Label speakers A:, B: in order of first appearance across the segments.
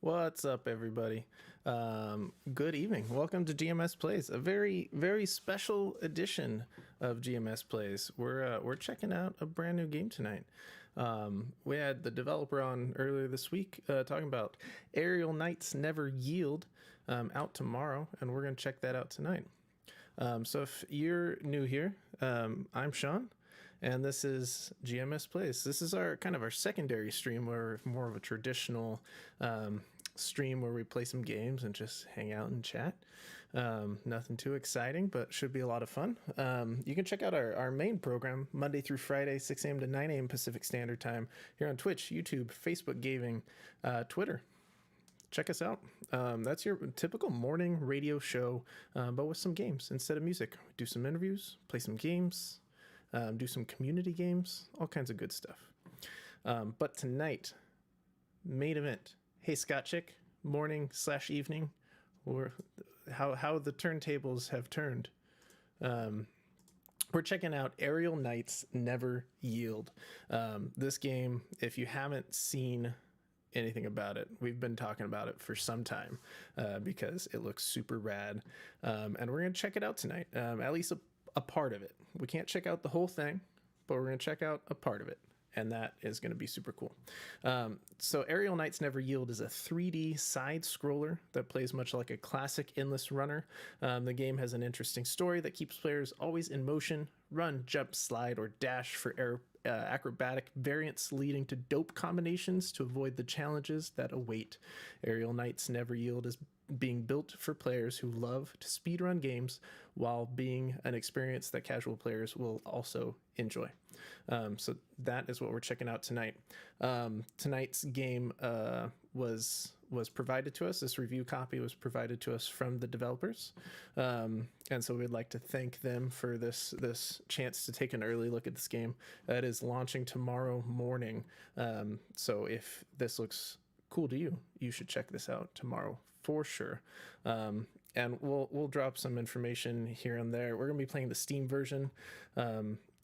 A: What's up, everybody? Good evening. Welcome to GMS Plays, a very, very special edition of GMS Plays. We're checking out a brand new game tonight. We had the developer on earlier this week talking about Aerial Knights Never Yield, out tomorrow, and we're going to check that out tonight. So if you're new here, I'm Sean. And this is GMS Plays. This is our secondary stream, where more of a traditional stream where we play some games and just hang out and chat. Nothing too exciting, but should be a lot of fun. You can check out our main program Monday through Friday, 6 a.m. to 9 a.m. Pacific Standard Time here on Twitch, YouTube, Facebook Gaming, Twitter. Check us out. That's your typical morning radio show, but with some games instead of music. Do some interviews, play some games, do some community games, all kinds of good stuff. But tonight, main event. Hey, Scott Chick, morning/evening, or how the turntables have turned. We're checking out Aerial Knights Never Yield. This game, if you haven't seen anything about it, we've been talking about it for some time because it looks super rad, and we're gonna check it out tonight. At least a part of it. We can't check out the whole thing, but we're going to check out a part of it, and that is going to be super cool. So Aerial Knights Never Yield is a 3D side scroller that plays much like a classic endless runner. The game has an interesting story that keeps players always in motion, run, jump, slide, or dash for acrobatic variants, leading to dope combinations to avoid the challenges that await. Aerial Knights Never Yield is being built for players who love to speedrun games while being an experience that casual players will also enjoy. So that is what we're checking out tonight. Tonight's game was provided to us. This review copy was provided to us from the developers. And so we'd like to thank them for this chance to take an early look at this game. It is launching tomorrow morning. So if this looks cool to you, you should check this out tomorrow for sure. And we'll drop some information here and there. We're gonna be playing the Steam version.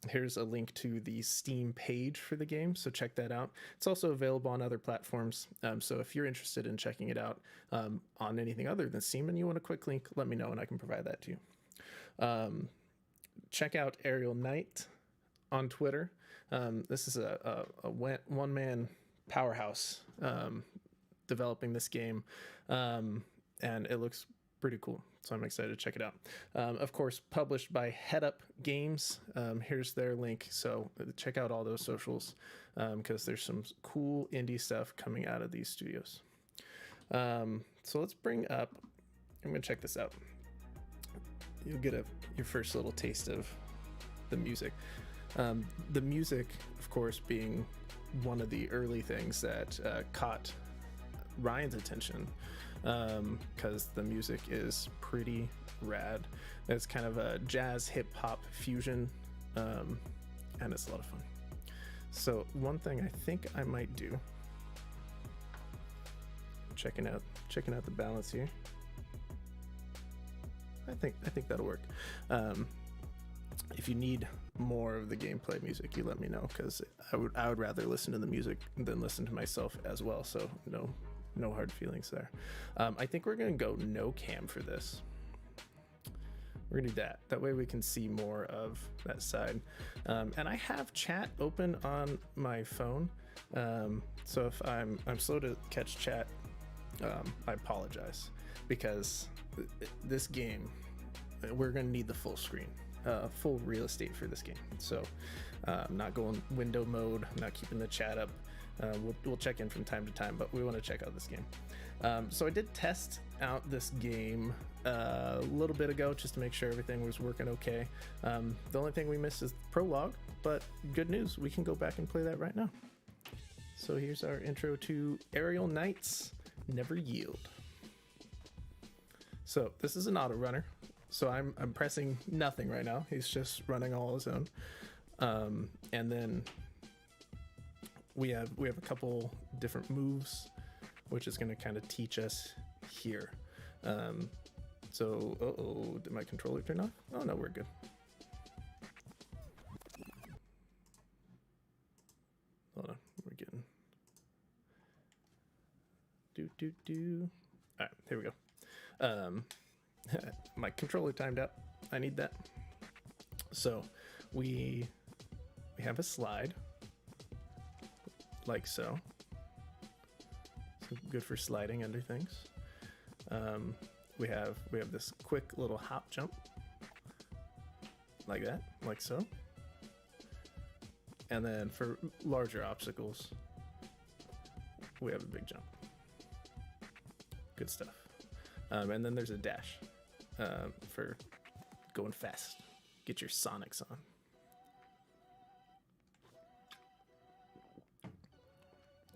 A: Here's a link to the Steam page for the game, so check that out. It's also available on other platforms. So if you're interested in checking it out on anything other than Steam and you want a quick link, let me know and I can provide that to you. Check out Aerial Knight on Twitter. This is a one-man powerhouse developing this game, and it looks pretty cool, so I'm excited to check it out. Of course, published by Head Up Games. Here's their link, so check out all those socials, because there's some cool indie stuff coming out of these studios. So let's bring up, I'm gonna check this out. You'll get your first little taste of the music. The music, of course, being one of the early things that caught Ryan's attention, because the music is pretty rad. It's kind of a jazz hip-hop fusion, and it's a lot of fun. So one thing I think I might do, checking out the balance here. I think that'll work. If you need more of the gameplay music, you let me know, because I would rather listen to the music than listen to myself as well. So no hard feelings there. I think we're gonna go no cam for this. We're gonna do that. That way we can see more of that side. And I have chat open on my phone. So if I'm slow to catch chat, I apologize, because this game, we're gonna need the full screen. Full real estate for this game, so I'm not going window mode. I'm not keeping the chat up. We'll check in from time to time, but we want to check out this game. So I did test out this game a little bit ago just to make sure everything was working okay. The only thing we missed is the prologue, but good news, we can go back and play that right now. So here's our intro to Aerial Knights Never Yield. So this is an auto runner. So I'm pressing nothing right now. He's just running all his own. And then we have a couple different moves, which is going to kind of teach us here. So, did my controller turn off? Oh no, we're good. Hold on, we're getting. All right, here we go. My controller timed out. I need that. So we have a slide like so. Good for sliding under things. We have this quick little hop jump like that, like so. And then for larger obstacles, we have a big jump. Good stuff. And then there's a dash for going fast. Get your Sonics on.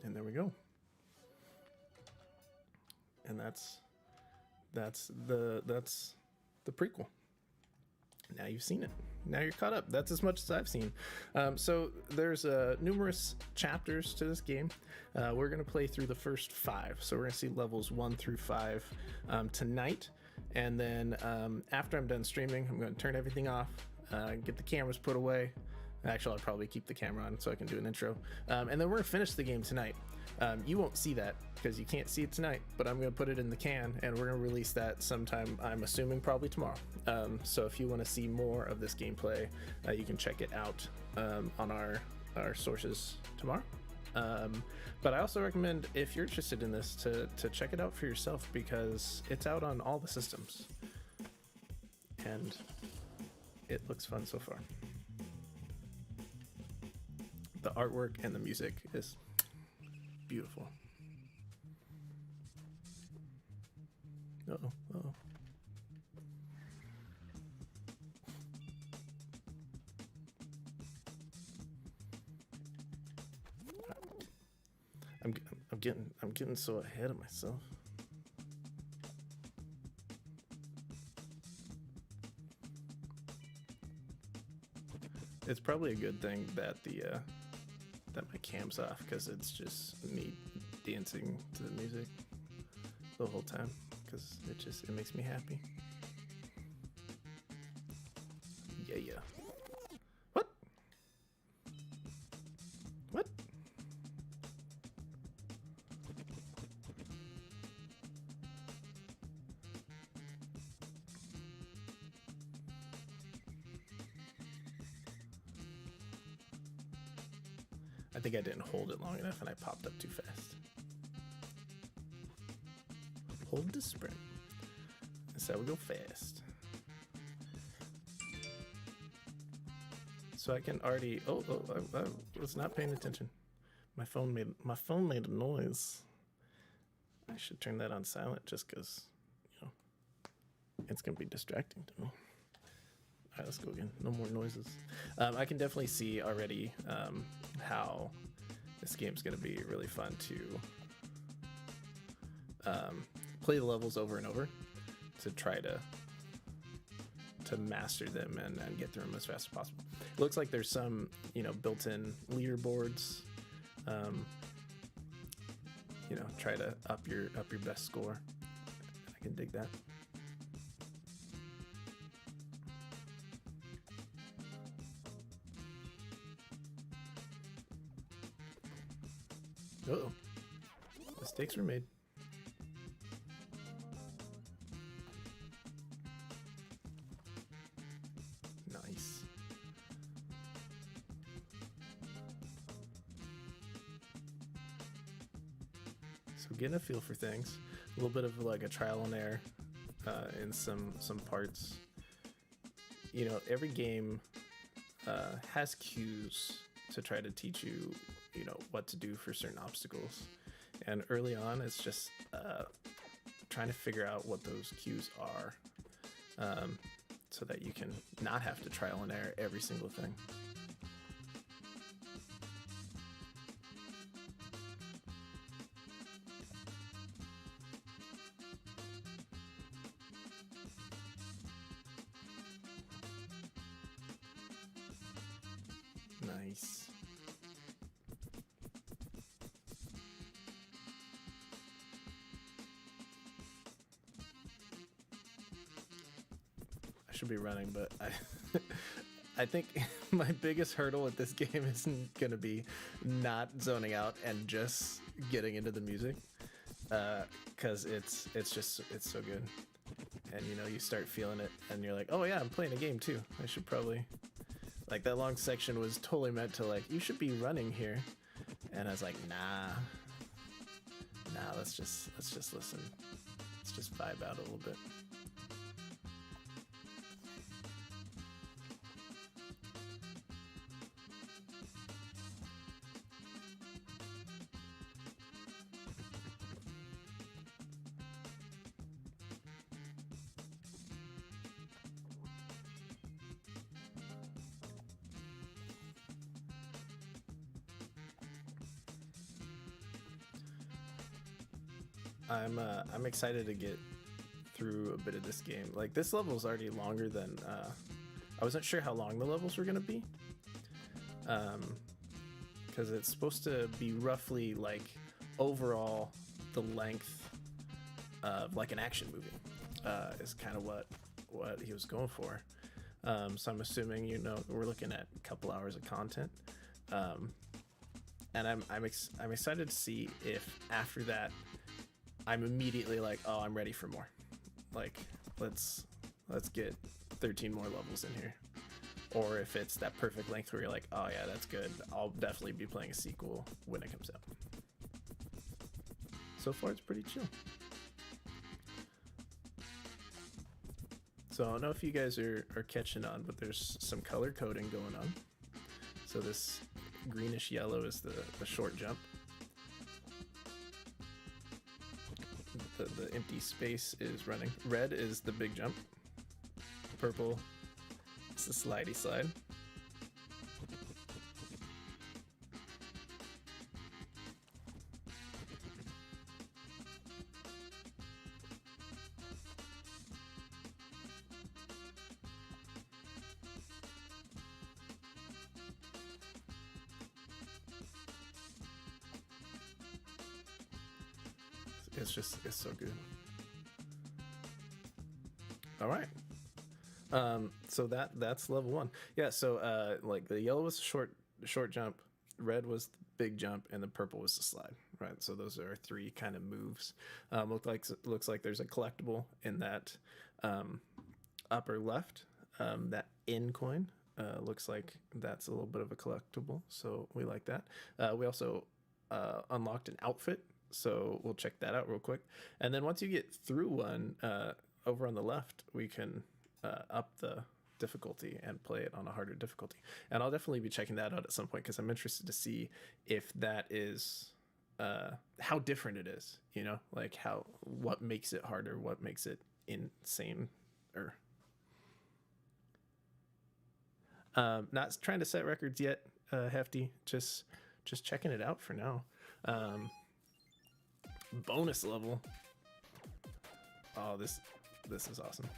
A: And there we go. And that's the prequel. Now you've seen it. Now you're caught up. That's as much as I've seen. So there's numerous chapters to this game. We're going to play through the first 5. So we're going to see levels 1 through 5 tonight. And then after I'm done streaming, I'm going to turn everything off, get the cameras put away. Actually, I'll probably keep the camera on so I can do an intro. And then we're going to finish the game tonight. You won't see that because you can't see it tonight, but I'm going to put it in the can and we're going to release that sometime, I'm assuming probably tomorrow. So if you want to see more of this gameplay, you can check it out on our sources tomorrow. But I also recommend, if you're interested in this, to check it out for yourself because it's out on all the systems and it looks fun so far. The artwork and the music is beautiful. Uh-oh, uh-oh. I'm getting so ahead of myself. It's probably a good thing that that my cam's off because it's just me dancing to the music the whole time because it makes me happy. Yeah. What? I think I didn't hold it long enough and I popped up too fast. Hold the sprint. That's how we go fast. So I can already. I was not paying attention. My phone made a noise. I should turn that on silent just because, it's gonna be distracting to me. All right, let's go again. No more noises. I can definitely see already how this game's going to be really fun to play the levels over and over to try to master them and get through them as fast as possible. It looks like there's some, built-in leaderboards. Try to up your best score. I can dig that. Uh-oh. Mistakes were made. Nice. So getting a feel for things. A little bit of like a trial and error in some parts. Every game has cues to try to teach you what to do for certain obstacles, and early on it's just trying to figure out what those cues are so that you can not have to trial and error every single thing. Nice. Should be running, but I think my biggest hurdle at this game is going to be not zoning out and just getting into the music. because it's so good, and you know you start feeling it, and you're like, oh yeah, I'm playing a game too. I should probably like that long section was totally meant to like you should be running here, and I was like, nah, let's just listen, let's just vibe out a little bit. I'm excited to get through a bit of this game. Like this level is already longer than I wasn't sure how long the levels were gonna be, because it's supposed to be roughly like overall the length of like an action movie is kind of what he was going for. So I'm assuming, you know, we're looking at a couple hours of content, and I'm excited to see if after that I'm immediately like, oh, I'm ready for more. Like, let's get 13 more levels in here. Or if it's that perfect length where you're like, oh yeah, that's good. I'll definitely be playing a sequel when it comes out. So far, it's pretty chill. So I don't know if you guys are catching on, but there's some color coding going on. So this greenish yellow is the short jump. The empty space is running. Red is the big jump. Purple is the slidey slide. It's so good. All right. So that's level 1. Yeah, so like the yellow was the short jump, red was the big jump, and the purple was the slide, right? So those are 3 kind of moves. Looks like there's a collectible in that upper left. That in coin looks like that's a little bit of a collectible, so we like that. We also unlocked an outfit, so we'll check that out real quick. And then once you get through one, over on the left, we can up the difficulty and play it on a harder difficulty. And I'll definitely be checking that out at some point because I'm interested to see if that is how different it is, you know, like what makes it harder, what makes it insane, or not trying to set records yet, Hefty, just checking it out for now. Bonus level. Oh, this is awesome.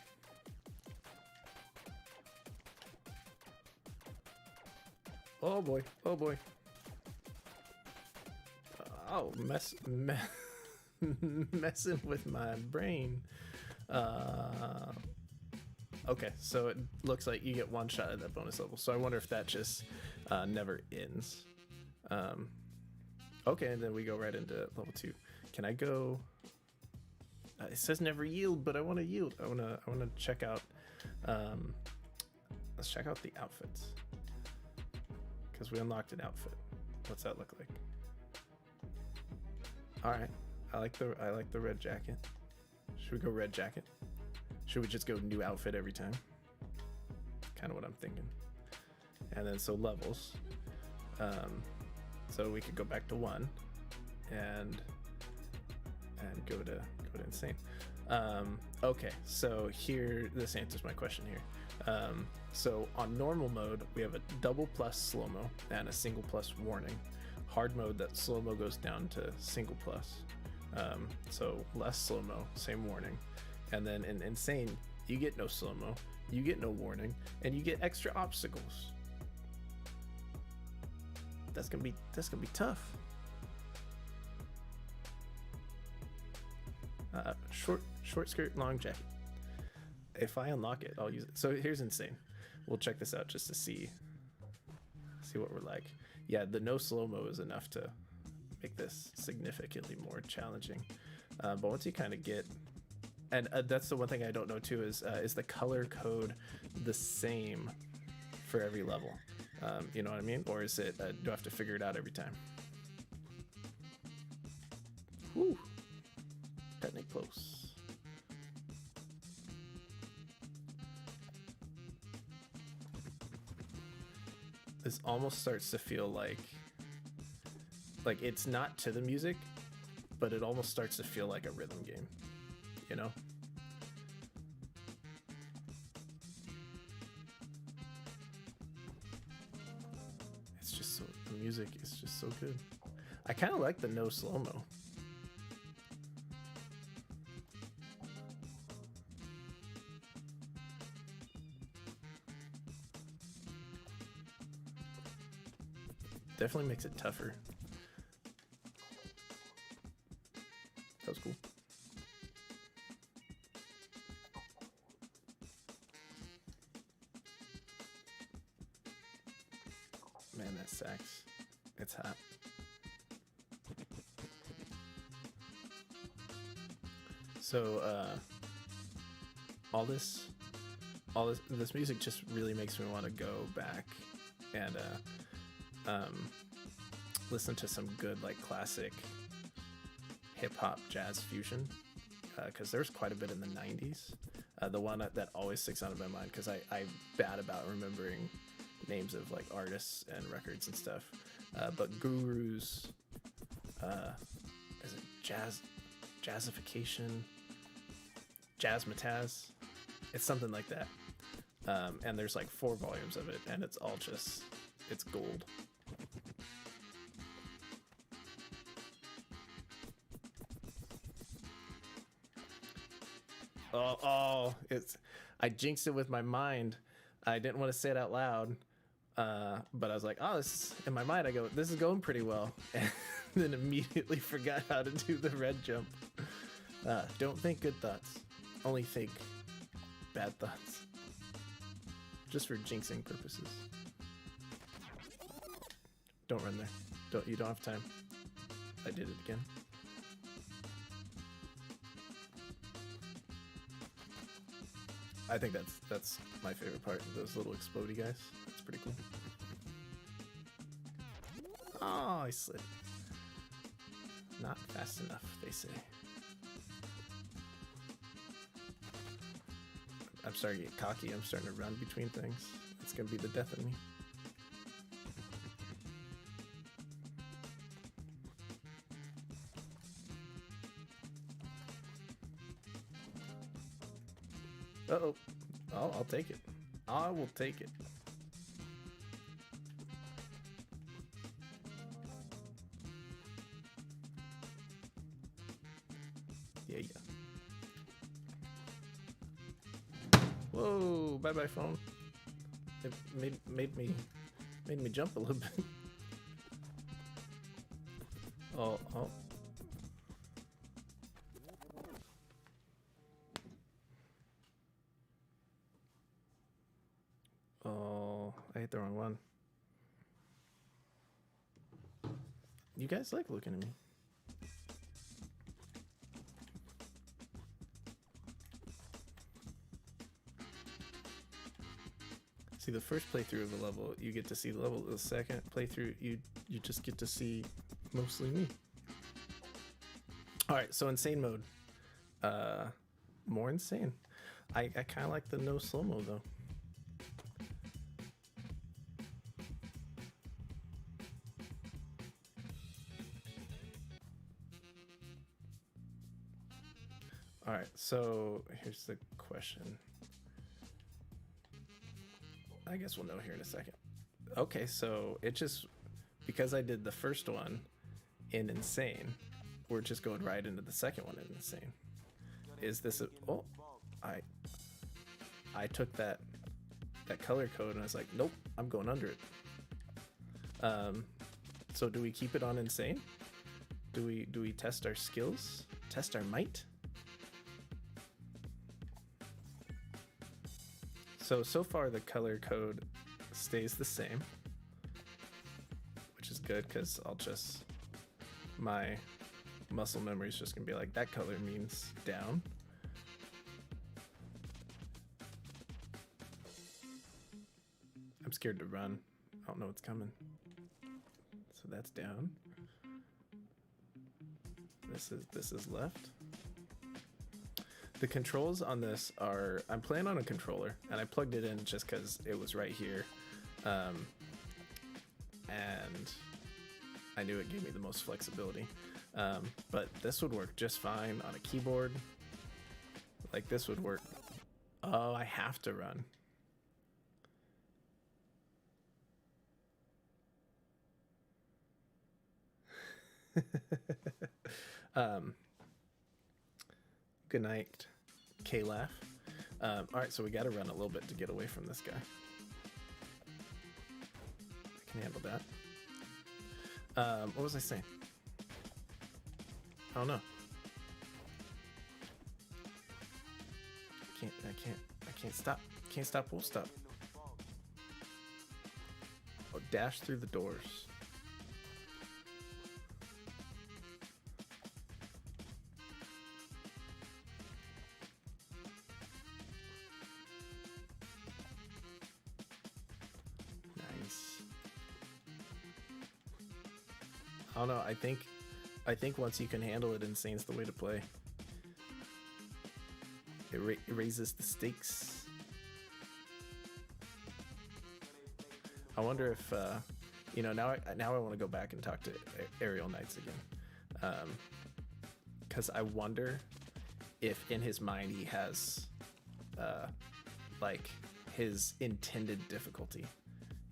A: Oh boy, oh boy. Oh, messing with my brain. Okay, so it looks like you get one shot at that bonus level. So I wonder if that just never ends. Okay, and then we go right into level 2. Can I go? It says never yield, but I want to yield. I want to check out. Let's check out the outfits because we unlocked an outfit. What's that look like? All right, I like the red jacket. Should we go red jacket? Should we just go new outfit every time? Kind of what I'm thinking. And then so levels. So we could go back to 1 and go to insane. Okay, so here this answers my question here. So on normal mode we have a double plus slow-mo and a single plus warning. Hard mode, that slow-mo goes down to single plus. So less slow-mo, same warning. And then in insane you get no slow-mo, you get no warning, and you get extra obstacles. That's gonna be tough. Short skirt, long jacket. If I unlock it, I'll use it. So here's insane. We'll check this out just to see what we're like. Yeah, the no slow-mo is enough to make this significantly more challenging. But once you kind of get, and that's the one thing I don't know too, is the color code the same for every level? You know what I mean? Or is it, do I have to figure it out every time? Woo! Cutting it close. This almost starts to feel like it's not to the music, but it almost starts to feel like a rhythm game, you know? It's just so, the music is just so good. I kind of like the no slow-mo. Definitely makes it tougher. That was cool. Man, that sax. It's hot. So, this music just really makes me want to go back and listen to some good like classic hip hop jazz fusion, because there's quite a bit in the 90s. The one that always sticks out of my mind, because I'm bad about remembering names of like artists and records and stuff, but Guru's is it jazzification, jazzmatazz, it's something like that, and there's like 4 volumes of it, and it's all just, it's gold. Oh, I jinxed it with my mind. I didn't want to say it out loud, but I was like, oh, this, in my mind, I go, this is going pretty well. And then immediately forgot how to do the red jump. Don't think good thoughts. Only think bad thoughts. Just for jinxing purposes. Don't run there. You don't have time. I did it again. I think that's my favorite part, those little explodey guys. That's pretty cool. Oh, I slid. Not fast enough, they say. I'm starting to get cocky. I'm starting to run between things. It's gonna be the death of me. Uh-oh. Oh, I'll take it. I will take it. Yeah. Whoa, bye-bye phone. It made me jump a little bit. Oh. Oh, I hit the wrong one. You guys like looking at me. See, the first playthrough of a level, you get to see the level. The second playthrough, you just get to see mostly me. All right, so insane mode. More insane. I kind of like the no slow-mo though. All right, so here's the question. I guess we'll know here in a second. Okay, so it just, because I did the first one in insane, we're just going right into the second one in insane. Is this a, oh, I took that color code and I was like, nope, I'm going under it. So do we keep it on insane? Do we test our skills? Test our might? So far the color code stays the same, which is good because I'll just, my muscle memory is just gonna be like, that color means down. I'm scared to run. I don't know what's coming. So that's down. This is left. The controls on this are, I'm playing on a controller, and I plugged it in just because it was right here. And I knew it gave me the most flexibility. But this would work just fine on a keyboard. Like, this would work. Oh, I have to run. Good night, K-Laugh. All right, so we got to run a little bit to get away from this guy. I can handle that. What was I saying? Oh no. I can't stop. Can't stop, won't stop. Oh, dash through the doors. I don't know. I think once you can handle it, Insane's the way to play. It raises the stakes. I wonder if you know, now I want to go back and talk to Aerial Knights again, because I wonder if in his mind he has like his intended difficulty.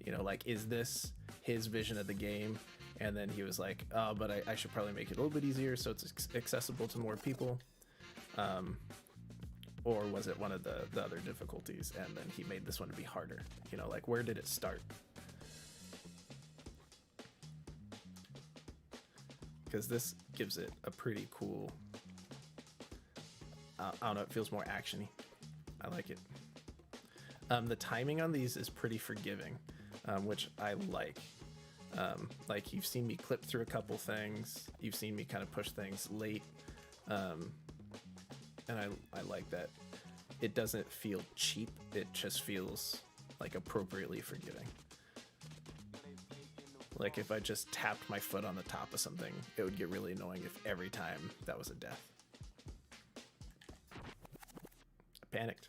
A: You know, like, is this his vision of the game? And then he was like, oh, but I should probably make it a little bit easier so it's accessible to more people. Or was it one of the other difficulties, and then he made this one to be harder? You know, like, where did it start? Because this gives it a pretty cool, I don't know, it feels more actiony. I like it. The timing on these is pretty forgiving, which I like. Like, you've seen me clip through a couple things, you've seen me kind of push things late, and I like that. It doesn't feel cheap, it just feels like appropriately forgiving. Like, if I just tapped my foot on the top of something, it would get really annoying if every time that was a death. I panicked.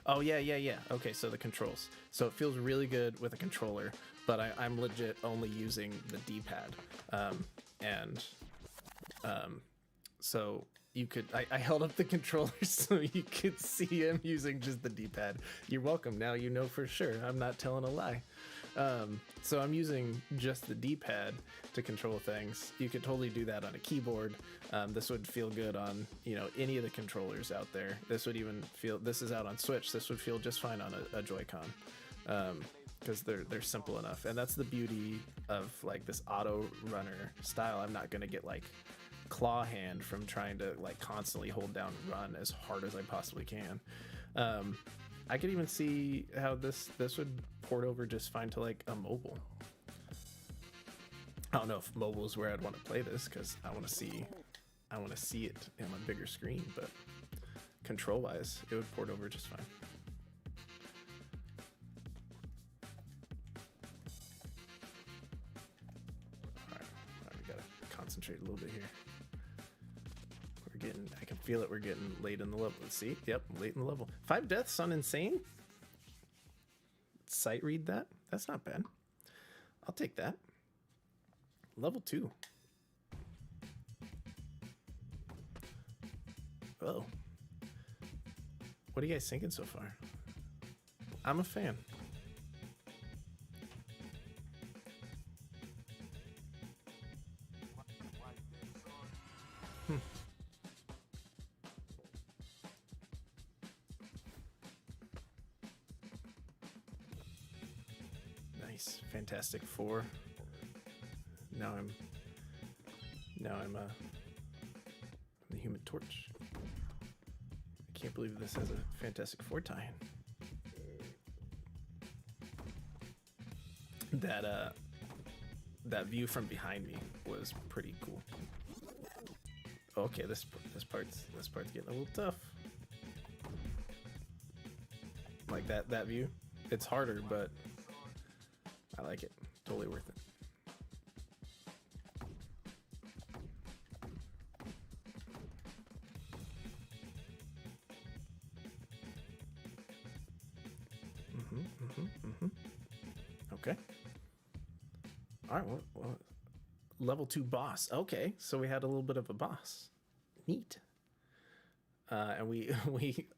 A: Oh, yeah. Okay, so the controls. So it feels really good with a controller, but I'm legit only using the D-pad. So you could, I held up the controller so you could see him using just the D-pad. You're welcome. Now you know for sure. I'm not telling a lie. So I'm using just the D-pad to control things. You could totally do that on a keyboard. This would feel good on, you know, any of the controllers out there. This would even feel, this is out on Switch, this would feel just fine on a Joy-Con, because they're simple enough. And that's the beauty of, like, this auto runner style. I'm not gonna get, like, claw hand from trying to, like, constantly hold down run as hard as I possibly can. I could even see how this would port over just fine to, like, a mobile. I don't know if mobile is where I'd want to play this, because I want to see it on a bigger screen, but control wise it would port over just fine. All right, we gotta concentrate a little bit here. I can feel it, we're getting late in the level. Let's see. Yep, late in the level. 5 deaths on Insane? Sight read that? That's not bad. I'll take that. Level 2. Oh. What are you guys thinking so far? I'm a fan. Nice. Fantastic Four. Now I'm the Human Torch. I can't believe this has a Fantastic Four tie-in. that view from behind me was pretty cool. Okay, this part's getting a little tough. Like that view, it's harder, but I like it. Totally worth it. Okay. All right. Well, level 2 boss. Okay, so we had a little bit of a boss. Neat. And we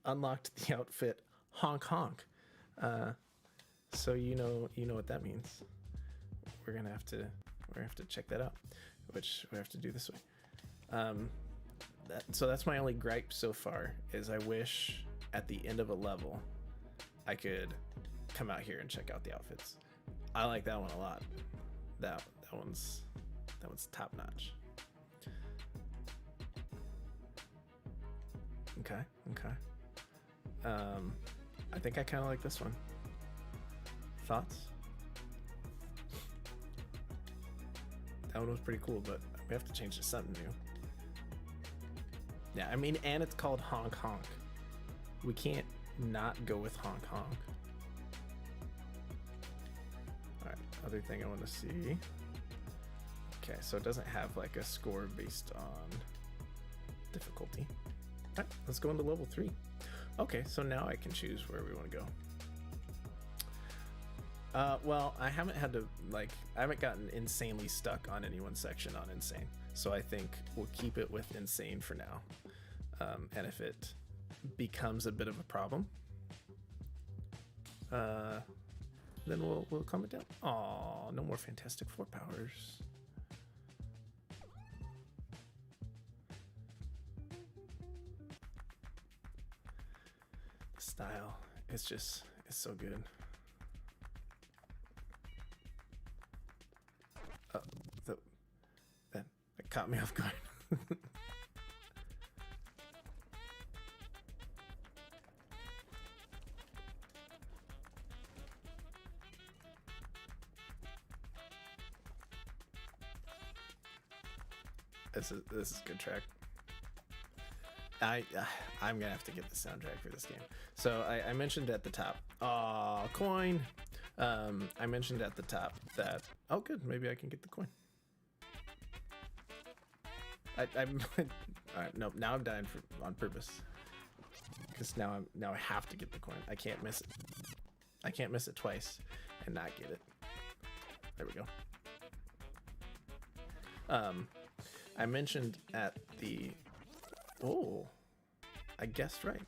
A: unlocked the outfit honk honk. So you know what that means. We're gonna have to check that out, which we have to do this way. So that's my only gripe so far, is I wish at the end of a level I could come out here and check out the outfits. I like that one a lot. That one's top notch. Okay. I think I kind of like this one. Thoughts? That one was pretty cool, but we have to change to something new. Yeah, I mean, and it's called honk honk. We can't not go with honk honk. All right, other thing I want to see. Okay, so it doesn't have like a score based on difficulty. All right, let's go into level 3. Okay, so now I can choose where we want to go. Well, I haven't gotten insanely stuck on any one section on insane. So I think we'll keep it with insane for now. And if it becomes a bit of a problem, then we'll calm it down. Aw, no more Fantastic Four powers. The style, it's so good. That caught me off guard. This is a good track. I'm gonna have to get the soundtrack for this game. So I mentioned at the top. Aw, coin. I mentioned at the top that, oh good, maybe I can get the coin. I'm all right. Nope. Now I'm dying on purpose, because now I have to get the coin. I can't miss it. I can't miss it twice and not get it. There we go. I mentioned at the, I guessed right.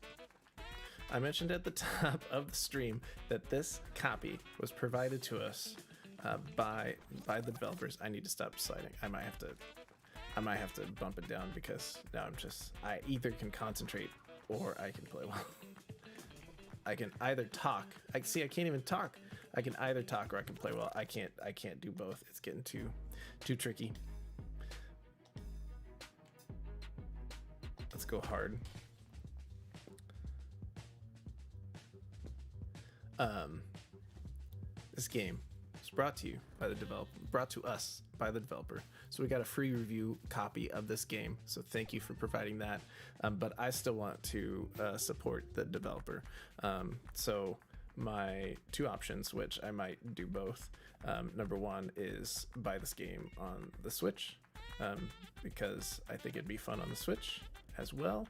A: I mentioned at the top of the stream that this copy was provided to us by the developers. I need to stop sliding. I might have to bump it down, because now I either can concentrate or I can play well. I can either talk. I can't even talk. I can either talk or I can play well. I can't do both. It's getting too tricky. Let's go hard. This game is brought to us by the developer. So we got a free review copy of this game. So thank you for providing that. But I still want to support the developer. So my two options, which I might do both. Number one is buy this game on the Switch, because I think it'd be fun on the Switch as well.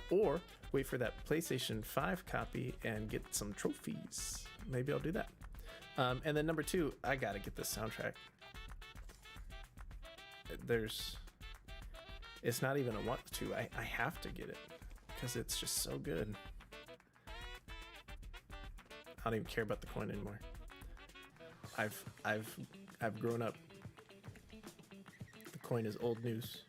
A: Or wait for that PlayStation 5 copy and get some trophies. Maybe I'll do that. And then number two, I gotta get this soundtrack. It's not even a want to. I have to get it, because it's just so good. I don't even care about the coin anymore. I've grown up. The coin is old news.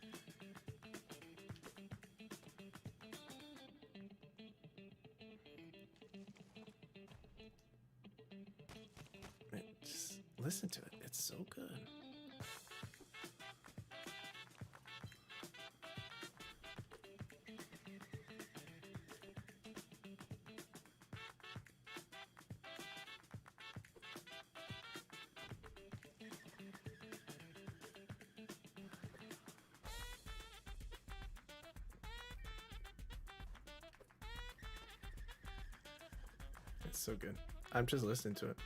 A: Just listen to it. It's so good. It's so good. I'm just listening to it.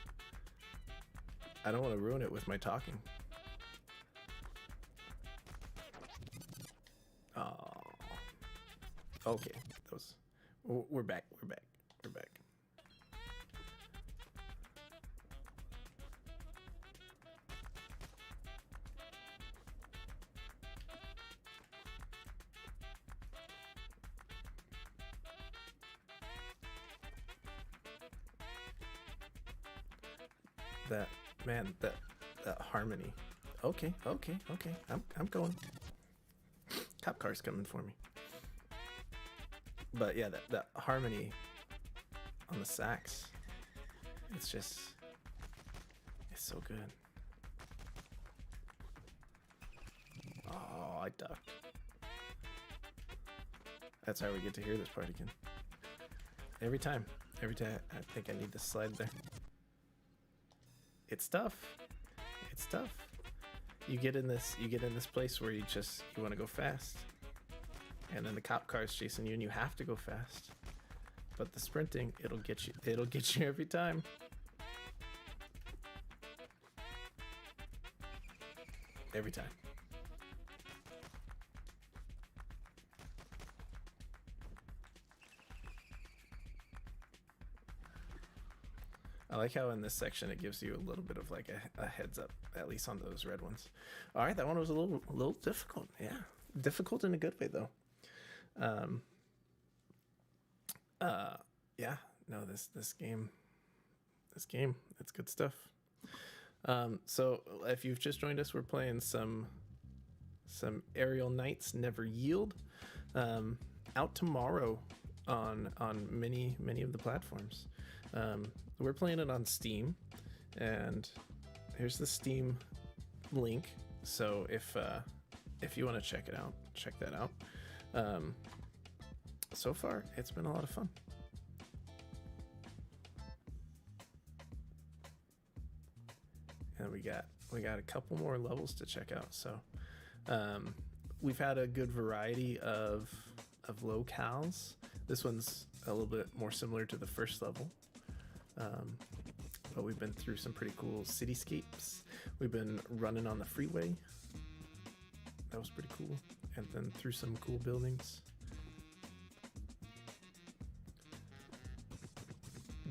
A: I don't want to ruin it with my talking. Oh. Okay. Those. We're back. We're back. We're back. That man, that harmony. Okay, okay, okay. I'm going. Cop car's coming for me. But yeah, that harmony on the sax. It's so good. Oh, I ducked. That's how we get to hear this part again. Every time I think I need to slide there. It's tough. It's tough. You get in this place where you want to go fast. And then the cop car is chasing you and you have to go fast. But the sprinting, it'll get you every time. Every time. I like how in this section it gives you a little bit of like a heads up, at least on those red ones. All right, that one was a little difficult. Yeah, difficult in a good way though. Yeah, no, this game, it's good stuff. So if you've just joined us, we're playing some Aerial Knights Never Yield, out tomorrow on many of the platforms. We're playing it on Steam, and here's the Steam link. So if you want to check it out, check that out. So far, it's been a lot of fun. And we got a couple more levels to check out. So we've had a good variety of locales. This one's a little bit more similar to the first level. But we've been through some pretty cool cityscapes. We've been running on the freeway. That was pretty cool. And then through some cool buildings.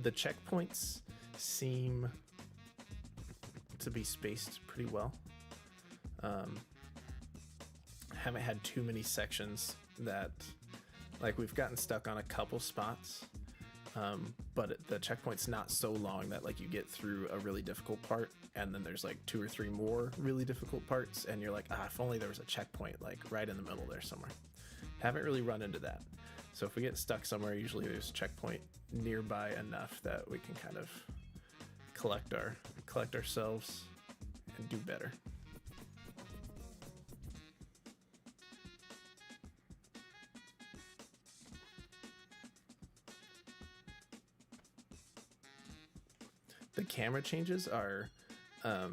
A: The checkpoints seem to be spaced pretty well. Haven't had too many sections that, like, we've gotten stuck on a couple spots. But the checkpoint's not so long that like you get through a really difficult part and then there's like 2 or 3 more really difficult parts and you're like, if only there was a checkpoint like right in the middle there somewhere. Haven't really run into that. So if we get stuck somewhere, usually there's a checkpoint nearby enough that we can kind of collect ourselves and do better. The camera changes are a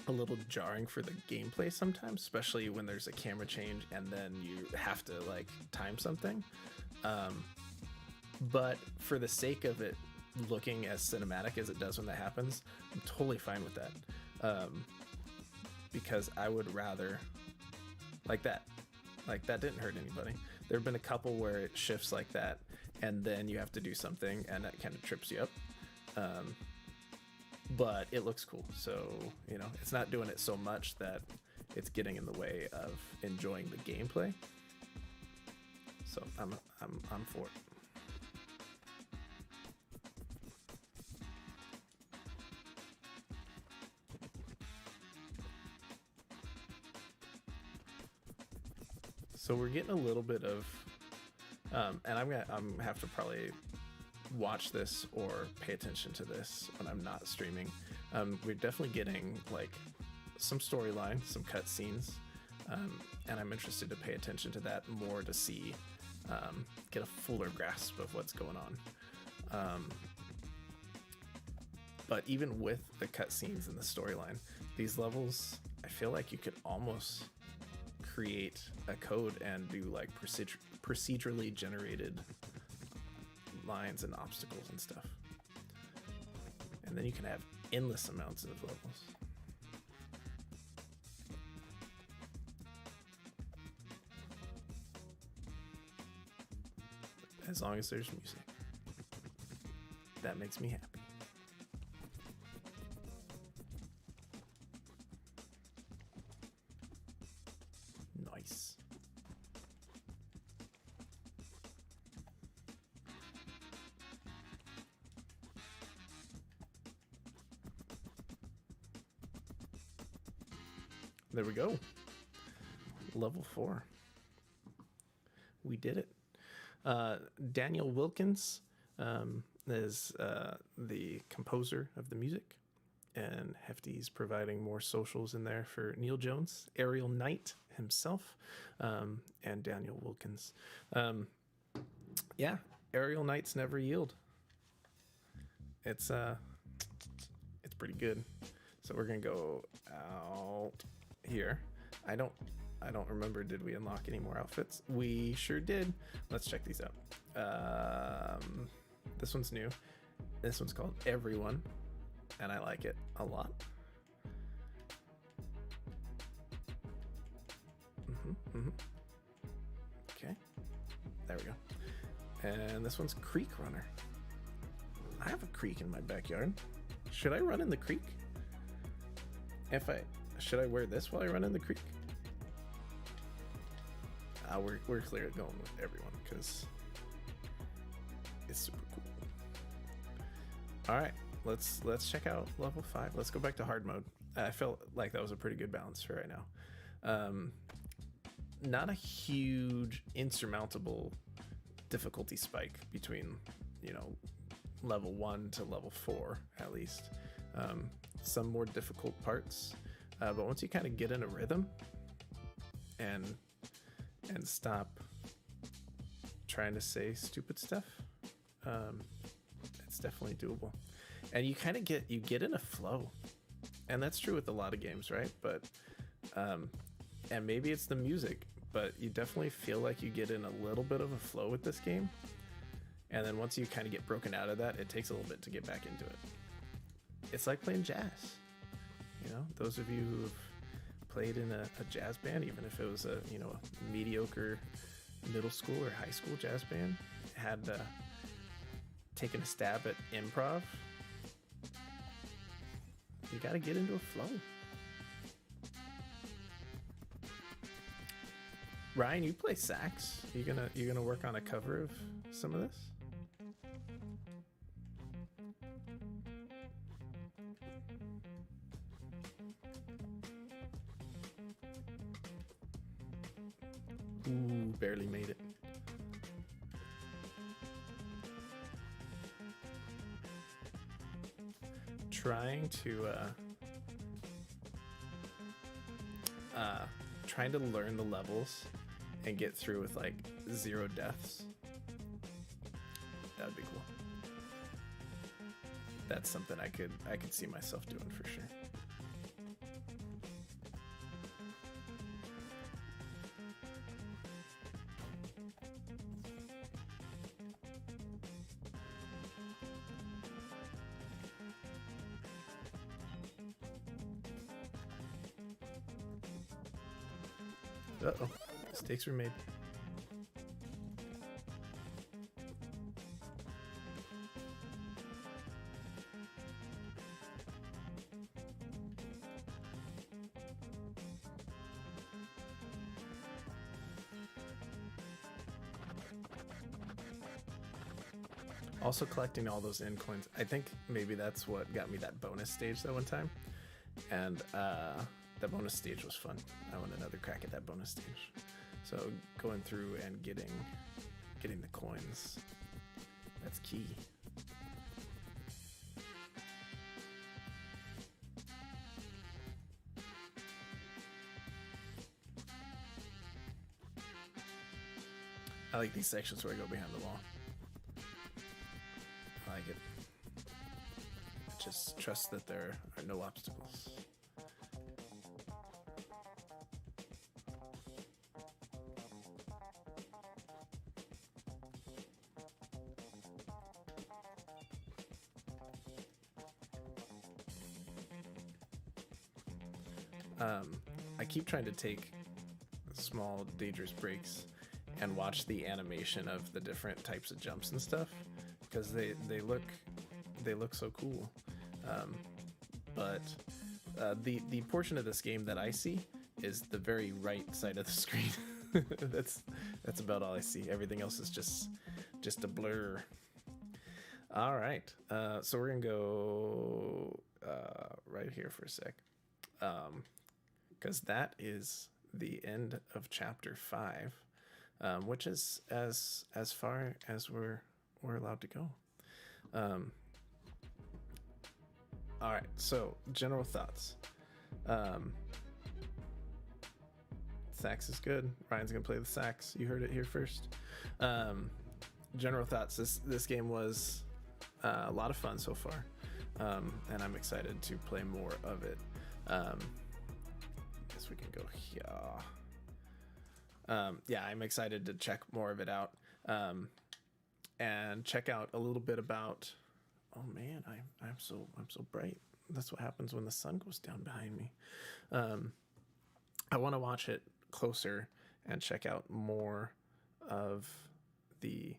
A: little jarring for the gameplay sometimes, especially when there's a camera change and then you have to like time something. But for the sake of it looking as cinematic as it does when that happens, I'm totally fine with that. Because I would rather like that didn't hurt anybody. There have been a couple where it shifts like that and then you have to do something and that kind of trips you up. But it looks cool, so you know it's not doing it so much that it's getting in the way of enjoying the gameplay. So I'm for it. So we're getting a little bit of, and I'm have to probably watch this or pay attention to this when I'm not streaming. We're definitely getting like some storyline, some cutscenes, and I'm interested to pay attention to that more to see, get a fuller grasp of what's going on. But even with the cutscenes and the storyline, these levels, I feel like you could almost create a code and do like procedurally generated lines and obstacles and stuff. And then you can have endless amounts of levels. As long as there's music. That makes me happy. Nice. There we go. Level 4. We did it. Daniel Wilkins is the composer of the music, and Hefty's providing more socials in there for Neil Jones, Ariel Knight himself, and Daniel Wilkins. Yeah, Ariel Knight's Never Yield. It's pretty good. So we're gonna go out here. I don't remember, did we unlock any more outfits? We sure did. Let's check these out. This one's new. This one's called Everyone, and I like it a lot. Okay, there we go. And this one's Creek Runner. I have a creek in my backyard. Should I run in the creek? Should I wear this while I run in the creek? We're clear going with Everyone because it's super cool. All right, let's check out level 5. Let's go back to hard mode. I felt like that was a pretty good balance for right now. Not a huge insurmountable difficulty spike between, level 1 to level 4 at least. Some more difficult parts, but once you kind of get in a rhythm and stop trying to say stupid stuff, it's definitely doable. And you kind of get in a flow, and that's true with a lot of games, right? But and maybe it's the music, but you definitely feel like you get in a little bit of a flow with this game, and then once you kind of get broken out of that, it takes a little bit to get back into it. It's like playing jazz. Those of you who've played in a jazz band, even if it was a mediocre middle school or high school jazz band, had taken a stab at improv, you got to get into a flow. Ryan, you play sax. You gonna work on a cover of some of this? Ooh, barely made it. Trying to learn the levels and get through with like 0 deaths. That would be cool. That's something I could see myself doing for sure. Uh-oh, mistakes were made. Also collecting all those end coins. I think maybe that's what got me that bonus stage that one time. And that bonus stage was fun. I want another crack at that bonus stage. So going through and getting the coins, that's key. I like these sections where I go behind the wall. I like it. Just trust that there are no obstacles. I keep trying to take small dangerous breaks and watch the animation of the different types of jumps and stuff, because they look so cool. But the portion of this game that I see is the very right side of the screen. that's about all I see. Everything else is just a blur. All right, so we're gonna go right here for a sec, because that is the end of chapter 5, which is as far as we're allowed to go. All right, so general thoughts. Sax is good. Ryan's gonna play the sax. You heard it here first. General thoughts. This game was a lot of fun so far, and I'm excited to play more of it. Guess we can go here. Yeah, I'm excited to check more of it out, and check out a little bit about. Oh man, I'm so bright. That's what happens when the sun goes down behind me. I want to watch it closer and check out more of the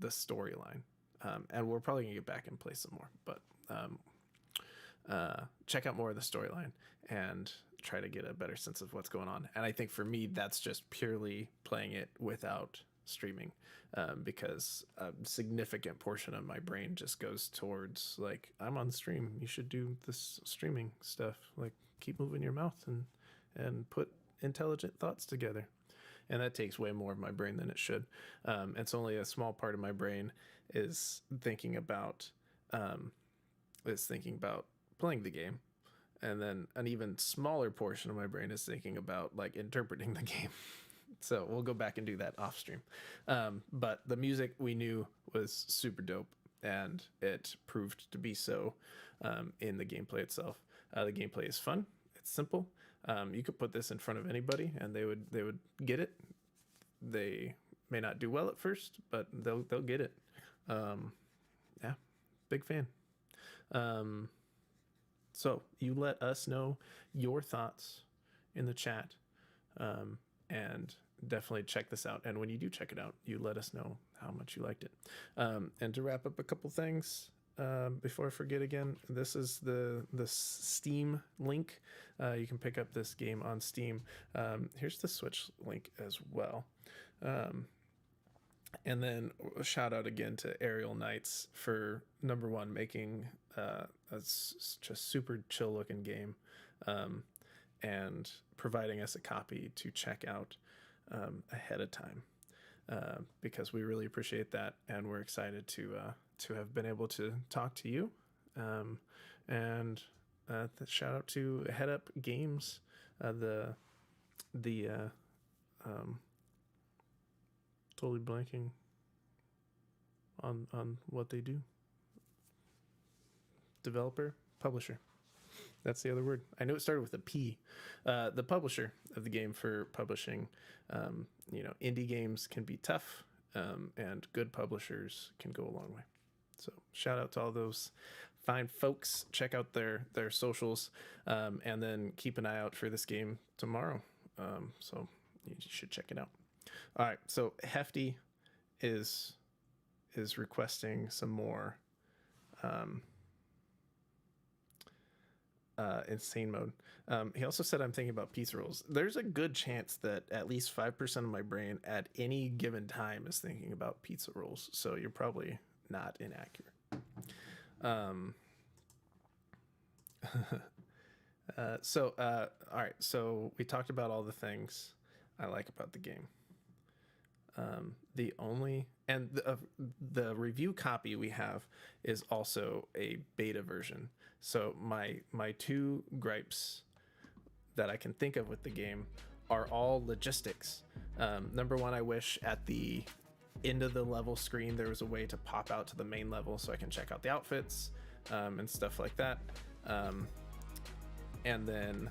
A: storyline. And we're probably gonna get back and play some more, but check out more of the storyline and try to get a better sense of what's going on. And I think for me, that's just purely playing it without streaming, because a significant portion of my brain just goes towards like, I'm on stream, you should do this streaming stuff, like keep moving your mouth and put intelligent thoughts together. And that takes way more of my brain than it should. It's only a small part of my brain is thinking about playing the game, and then an even smaller portion of my brain is thinking about like interpreting the game. So we'll go back and do that off stream. But the music we knew was super dope, and it proved to be so in the gameplay itself. The gameplay is fun. It's simple. You could put this in front of anybody and they would get it. They may not do well at first, but they'll get it. Yeah, big fan. So you let us know your thoughts in the chat, and definitely check this out. And when you do check it out, you let us know how much you liked it. And to wrap up a couple things, before I forget again, this is the Steam link. You can pick up this game on Steam. Here's the Switch link as well. And then a shout out again to Aerial Knights for number one, making a just super chill looking game, and providing us a copy to check out ahead of time, because we really appreciate that, and we're excited to have been able to talk to you. And shout out to Head Up Games, totally blanking on what they do. Developer, publisher. That's the other word. I knew it started with a P. The publisher of the game for publishing. Indie games can be tough, and good publishers can go a long way. So shout out to all those fine folks. Check out their socials, and then keep an eye out for this game tomorrow. So you should check it out. All right. So Hefty is requesting some more insane mode. He also said, I'm thinking about pizza rolls. There's a good chance that at least 5% of my brain at any given time is thinking about pizza rolls. So you're probably not inaccurate. All right. So we talked about all the things I like about the game. The review copy we have is also a beta version. So my two gripes that I can think of with the game are all logistics. Number one, I wish at the end of the level screen there was a way to pop out to the main level so I can check out the outfits, and stuff like that. And then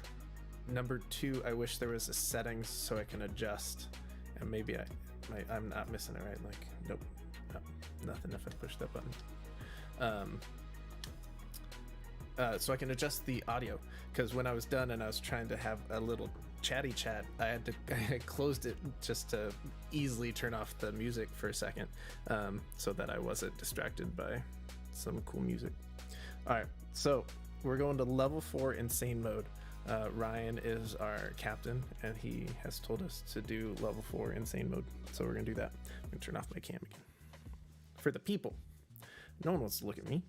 A: number two, I wish there was a settings so I can adjust, and maybe I'm not missing it, right? Like, nope, nothing if I push that button. so I can adjust the audio. Because when I was done and I was trying to have a little chatty chat, I had closed it just to easily turn off the music for a second, so that I wasn't distracted by some cool music. All right, so we're going to level 4 insane mode. Ryan is our captain, and he has told us to do level 4 insane mode. So we're gonna do that. I'm gonna turn off my cam again. For the people, no one wants to look at me.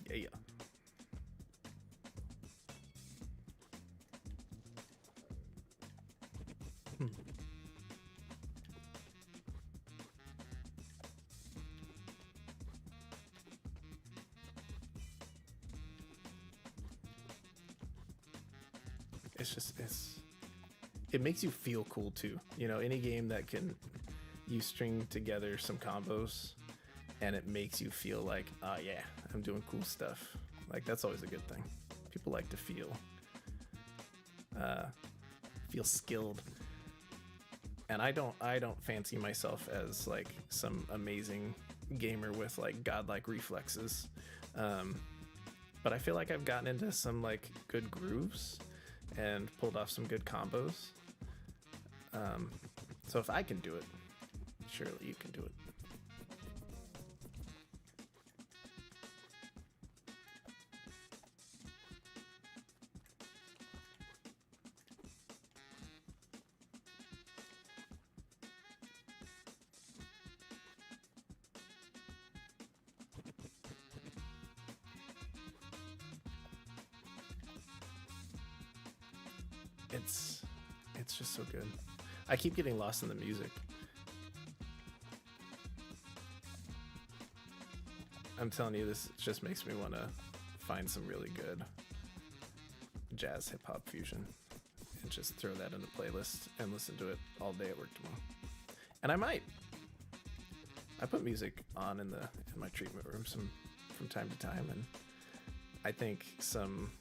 A: Yeah. It makes you feel cool too. You know, any game that can you string together some combos and it makes you feel like, oh yeah, I'm doing cool stuff. Like, that's always a good thing. People like to feel skilled. And I don't fancy myself as like some amazing gamer with like godlike reflexes. But I feel like I've gotten into some like good grooves and pulled off some good combos. So if I can do it, surely you can do it. It's just so good. I keep getting lost in the music. I'm telling you, this just makes me want to find some really good jazz hip hop fusion and just throw that in the playlist and listen to it all day at work tomorrow. And I might. I put music on in my treatment room from time to time, and I think some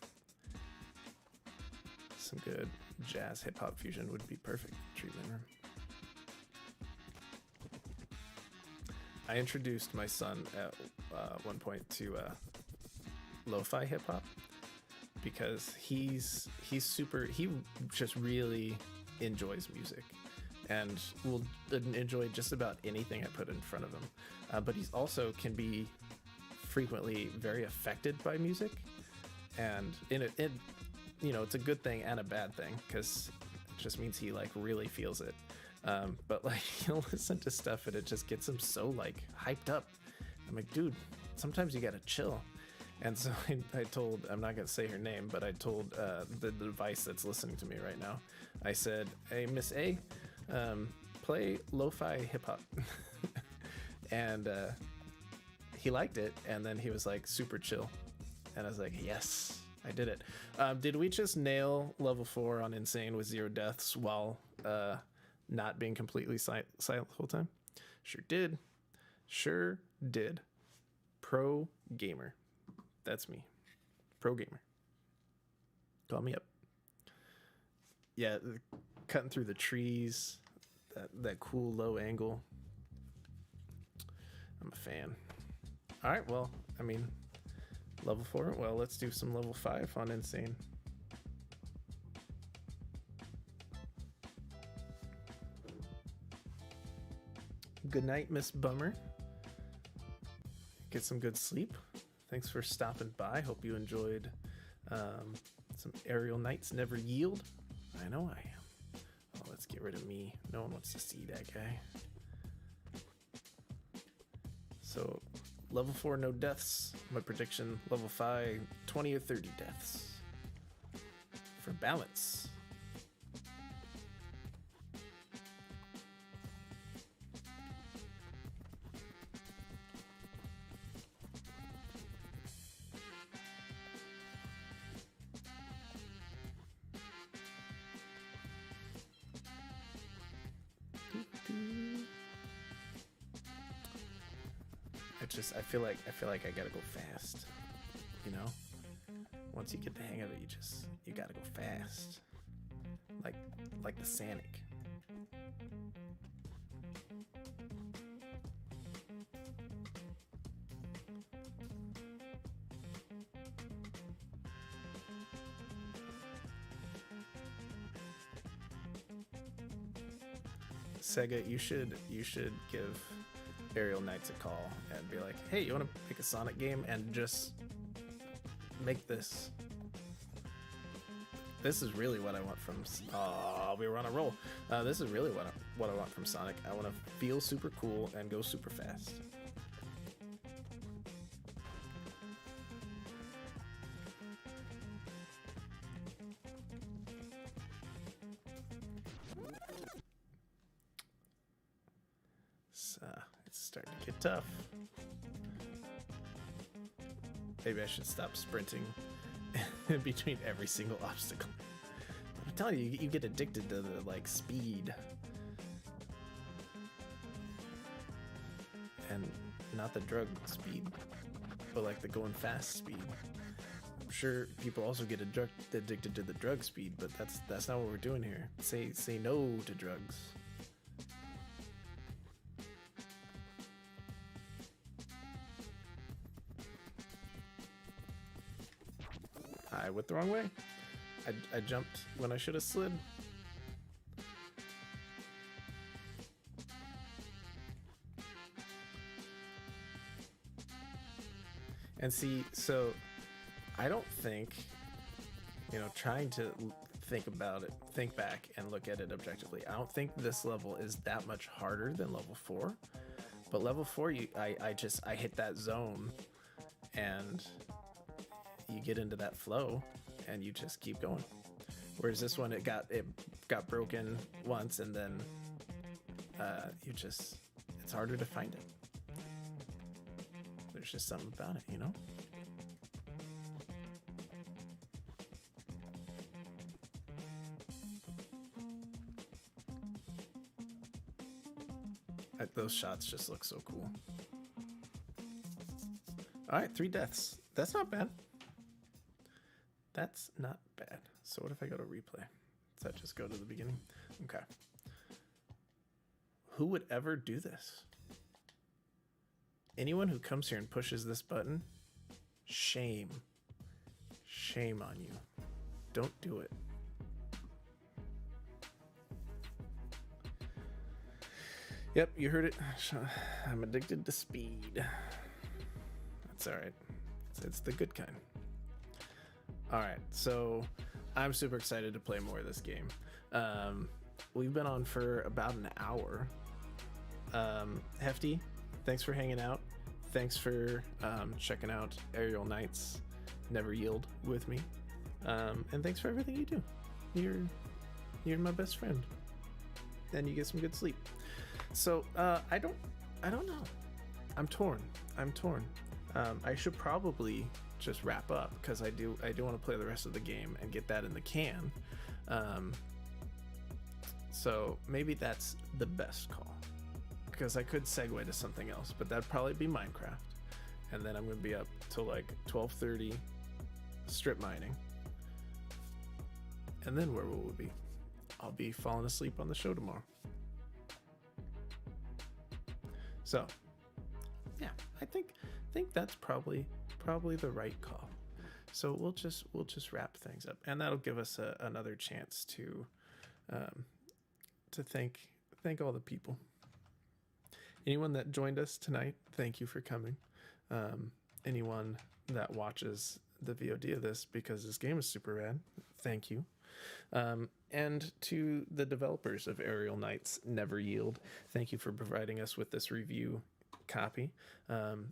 A: good jazz hip hop fusion would be perfect treatment room. I introduced my son at one point to lo-fi hip hop because he just really enjoys music and will enjoy just about anything I put in front of him. But he's also can be frequently very affected by music, and it's a good thing and a bad thing because it just means he like really feels it. But like he'll listen to stuff and it just gets him so like hyped up. I'm like, dude, sometimes you gotta chill. And so I told, I'm not gonna say her name, but I told the device that's listening to me right now, I said, hey, Miss A, play lo-fi hip hop. And he liked it, and then he was like super chill. And I was like, yes, I did it. Did we just nail level 4 on Insane with 0 deaths while not being completely silent the whole time? Sure did. Pro gamer. That's me. Pro gamer. Call me up. Yeah, cutting through the trees, that cool low angle. I'm a fan. All right, well, I mean, level 4. Well, let's do some level 5 on Insane. Good night, Miss Bummer. Get some good sleep. Thanks for stopping by. Hope you enjoyed some Aerial Knights Never Yield. I know I am. Oh, let's get rid of me. No one wants to see that guy. So, level 4, no deaths. My prediction, level 5, 20 or 30 deaths. For balance. I feel like I gotta go fast, you know? Once you get the hang of it, you gotta go fast. Like the Sanic. Sega, you should give Aerial Knights a call and be like, hey, you want to make a Sonic game and just make this? This is really what I want from. We were on a roll. This is really what I want from Sonic. I want to feel super cool and go super fast. It's starting to get tough. Maybe I should stop sprinting in between every single obstacle. I'm telling you, you get addicted to the like speed, and not the drug speed, but like the going fast speed. I'm sure people also get addicted to the drug speed, but that's not what we're doing here. Say no to drugs. I went the wrong way. I jumped when I should have slid. And see, so I don't think, trying to think back and look at it objectively, I don't think this level is that much harder than level 4. But level 4, I hit that zone and you get into that flow and you just keep going. Whereas this one, it got broken once, and then it's harder to find it. There's just something about it, Those shots just look so cool. All right, 3 deaths. That's not bad. That's not bad. So what if I go to replay? Does that just go to the beginning? Okay. Who would ever do this? Anyone who comes here and pushes this button, shame. Shame on you. Don't do it. Yep, you heard it. I'm addicted to speed. That's all right. It's the good kind. All right, so I'm super excited to play more of this game. We've been on for about an hour. Hefty, thanks for hanging out. Thanks for checking out Aerial Knights Never Yield with me. And thanks for everything you do. You're my best friend. And you get some good sleep. So I don't know. I'm torn. I should probably just wrap up because I do want to play the rest of the game and get that in the can. So maybe that's the best call, because I could segue to something else, but that'd probably be Minecraft, and then I'm gonna be up till like 12:30 strip mining, and then where will we be? I'll be falling asleep on the show tomorrow. So yeah, I think that's probably the right call. So we'll just wrap things up, and that'll give us another chance to thank all the people. Anyone that joined us tonight, thank you for coming. Anyone that watches the VOD of this, because this game is super rad, thank you. And to the developers of Aerial Knights Never Yield, thank you for providing us with this review copy.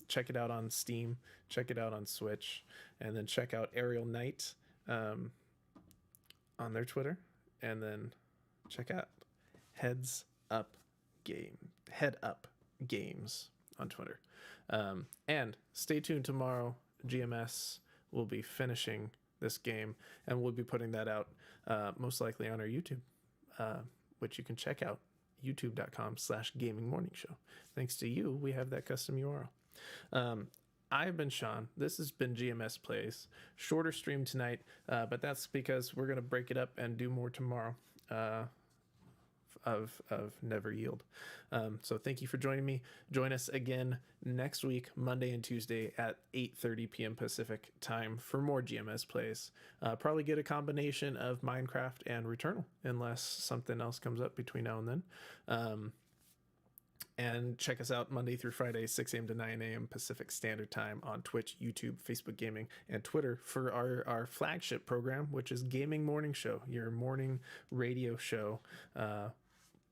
A: Check it out on Steam, check it out on Switch, and then check out Aerial Knight on their Twitter, and then check out Head Up Games on Twitter. And stay tuned tomorrow. GMS will be finishing this game, and we'll be putting that out most likely on our YouTube, which you can check out, youtube.com/gamingmorningshow. Thanks to you, we have that custom URL. I've been Sean. This has been GMS Plays. Shorter stream tonight, but that's because we're going to break it up and do more tomorrow. of Never Yield. So thank you for joining me. Join us again next week, Monday and Tuesday at 8:30 p.m. Pacific time for more GMS plays. Probably get a combination of Minecraft and Returnal, unless something else comes up between now and then. And check us out Monday through Friday, 6 a.m. to 9 a.m. Pacific Standard Time on Twitch, YouTube, Facebook Gaming, and Twitter for our flagship program, which is Gaming Morning Show, your morning radio show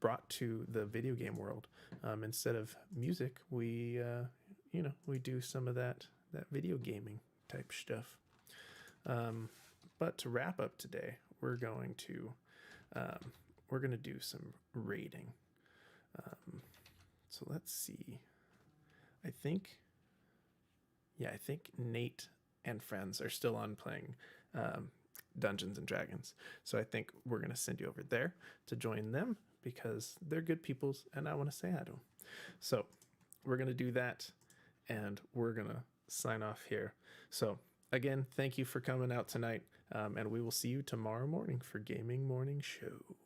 A: brought to the video game world. Instead of music, we do some of that video gaming type stuff. But to wrap up today, we're going to do some rating. So let's see. I think Nate and friends are still on playing Dungeons and Dragons. So I think we're going to send you over there to join them because they're good peoples and I want to say hi to them. So we're going to do that and we're going to sign off here. So again, thank you for coming out tonight and we will see you tomorrow morning for Gaming Morning Show.